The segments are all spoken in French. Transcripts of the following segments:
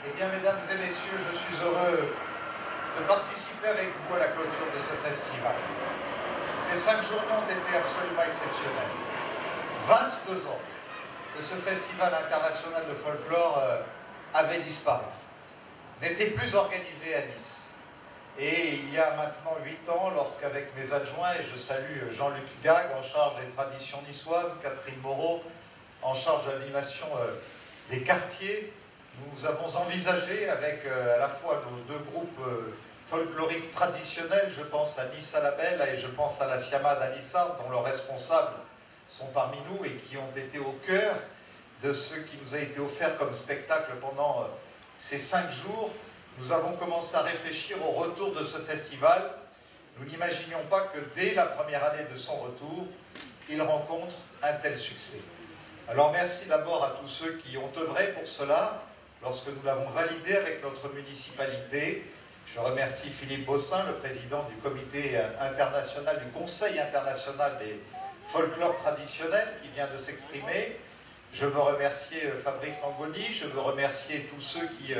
Eh bien, mesdames et messieurs, je suis heureux de participer avec vous à la clôture de ce festival. Ces 5 journées ont été absolument exceptionnelles. 22 ans que ce festival international de folklore avait disparu, n'était plus organisé à Nice. Et il y a maintenant 8 ans, lorsqu'avec mes adjoints, et je salue Jean-Luc Gague en charge des traditions niçoises, Catherine Moreau en charge de l'animation des quartiers, nous avons envisagé avec à la fois nos 2 groupes folkloriques traditionnels, je pense à Nice à la Belle et je pense à la Siamade à Nissard, dont leurs responsables sont parmi nous et qui ont été au cœur de ce qui nous a été offert comme spectacle pendant ces 5 jours. Nous avons commencé à réfléchir au retour de ce festival. Nous n'imaginions pas que dès la première année de son retour, il rencontre un tel succès. Alors merci d'abord à tous ceux qui ont œuvré pour cela, lorsque nous l'avons validé avec notre municipalité. Je remercie Philippe Bossin, le président du comité international, du Conseil international des folklores traditionnels, qui vient de s'exprimer. Je veux remercier Fabrice Mangoni, je veux remercier tous ceux qui,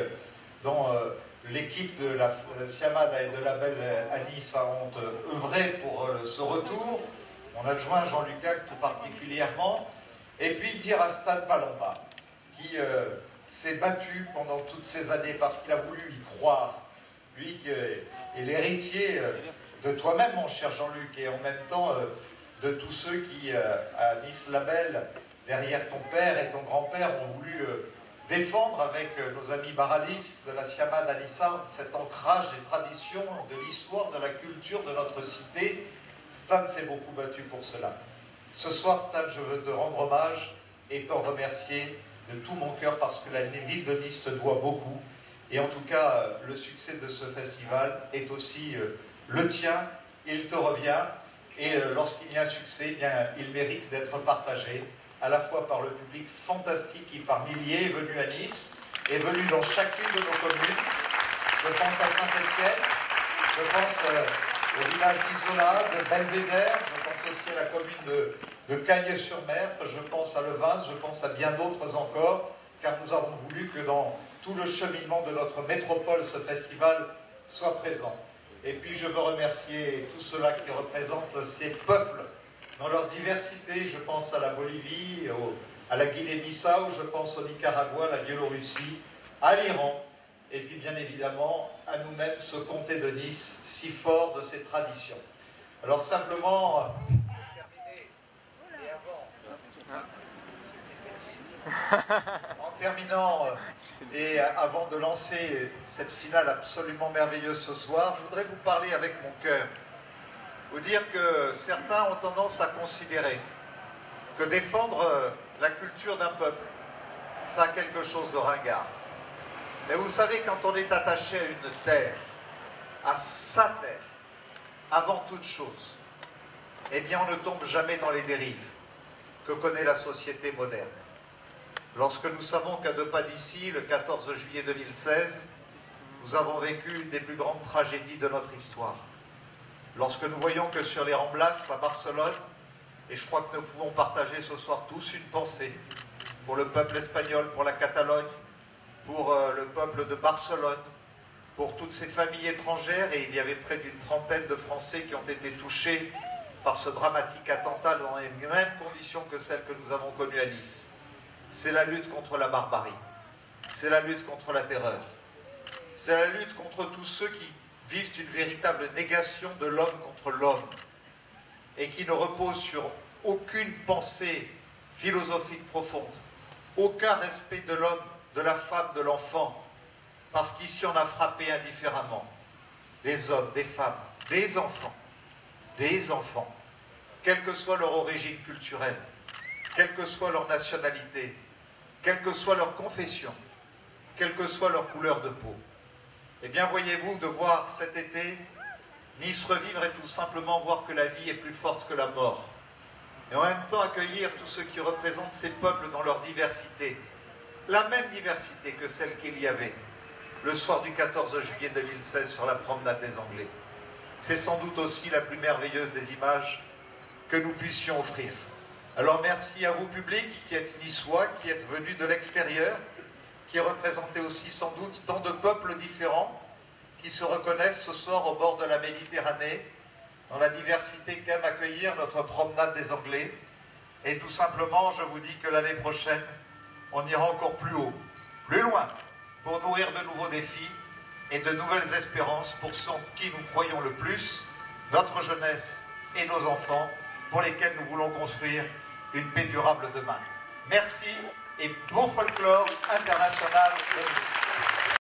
dans l'équipe de la Siamade et de la Belle à Nice, ont œuvré pour ce retour. Mon adjoint Jean-Luc Gague tout particulièrement. Et puis dire à Stan Palomba, qui s'est battu pendant toutes ces années parce qu'il a voulu y croire, lui qui est l'héritier de toi-même, mon cher Jean-Luc, et en même temps de tous ceux qui, à Nice-la-Belle, derrière ton père et ton grand-père, ont voulu défendre avec nos amis Baralis de la Siamade à Nissard cet ancrage des traditions, de l'histoire, de la culture de notre cité. Stan s'est beaucoup battu pour cela. Ce soir, Stan, je veux te rendre hommage et t'en remercier de tout mon cœur parce que la ville de Nice te doit beaucoup. Et en tout cas, le succès de ce festival est aussi le tien, il te revient. Et lorsqu'il y a un succès, eh bien, il mérite d'être partagé, à la fois par le public fantastique qui, par milliers, est venu à Nice, est venu dans chacune de nos communes. Je pense à Saint-Étienne, je pense au village d'Isola, de Belvédère, je pense aussi à la commune de Cagnes-sur-Mer, je pense à Levins, je pense à bien d'autres encore, car nous avons voulu que dans tout le cheminement de notre métropole, ce festival soit présent. Et puis je veux remercier tous ceux-là qui représentent ces peuples dans leur diversité. Je pense à la Bolivie, à la Guinée-Bissau, je pense au Nicaragua, à la Biélorussie, à l'Iran, et puis bien évidemment à nous-mêmes, ce comté de Nice, si fort de ses traditions. Alors simplement, en terminant et avant de lancer cette finale absolument merveilleuse ce soir, je voudrais vous parler avec mon cœur. Vous dire que certains ont tendance à considérer que défendre la culture d'un peuple, ça a quelque chose de ringard. Mais vous savez, quand on est attaché à une terre, à sa terre, avant toute chose, eh bien on ne tombe jamais dans les dérives que connaît la société moderne. Lorsque nous savons qu'à 2 pas d'ici, le 14 juillet 2016, nous avons vécu une des plus grandes tragédies de notre histoire. Lorsque nous voyons que sur les Ramblas à Barcelone, et je crois que nous pouvons partager ce soir tous une pensée pour le peuple espagnol, pour la Catalogne, pour le peuple de Barcelone, pour toutes ces familles étrangères, et il y avait près d'une trentaine de Français qui ont été touchés par ce dramatique attentat dans les mêmes conditions que celles que nous avons connues à Nice. C'est la lutte contre la barbarie, c'est la lutte contre la terreur, c'est la lutte contre tous ceux qui vivent une véritable négation de l'homme contre l'homme et qui ne reposent sur aucune pensée philosophique profonde, aucun respect de l'homme, de la femme, de l'enfant, parce qu'ici on a frappé indifféremment des hommes, des femmes, des enfants, quelle que soit leur origine culturelle, quelle que soit leur nationalité, quelle que soit leur confession, quelle que soit leur couleur de peau. Eh bien, voyez-vous, de voir cet été Nice revivre et tout simplement voir que la vie est plus forte que la mort. Et en même temps accueillir tous ceux qui représentent ces peuples dans leur diversité. La même diversité que celle qu'il y avait le soir du 14 juillet 2016 sur la promenade des Anglais. C'est sans doute aussi la plus merveilleuse des images que nous puissions offrir. Alors merci à vous public qui êtes niçois, qui êtes venus de l'extérieur, qui représentait aussi sans doute tant de peuples différents qui se reconnaissent ce soir au bord de la Méditerranée, dans la diversité qu'aime accueillir notre promenade des Anglais. Et tout simplement, je vous dis que l'année prochaine, on ira encore plus haut, plus loin, pour nourrir de nouveaux défis et de nouvelles espérances pour ceux en qui nous croyons le plus, notre jeunesse et nos enfants, pour lesquels nous voulons construire une paix durable demain. Merci et beau folklore international de musique.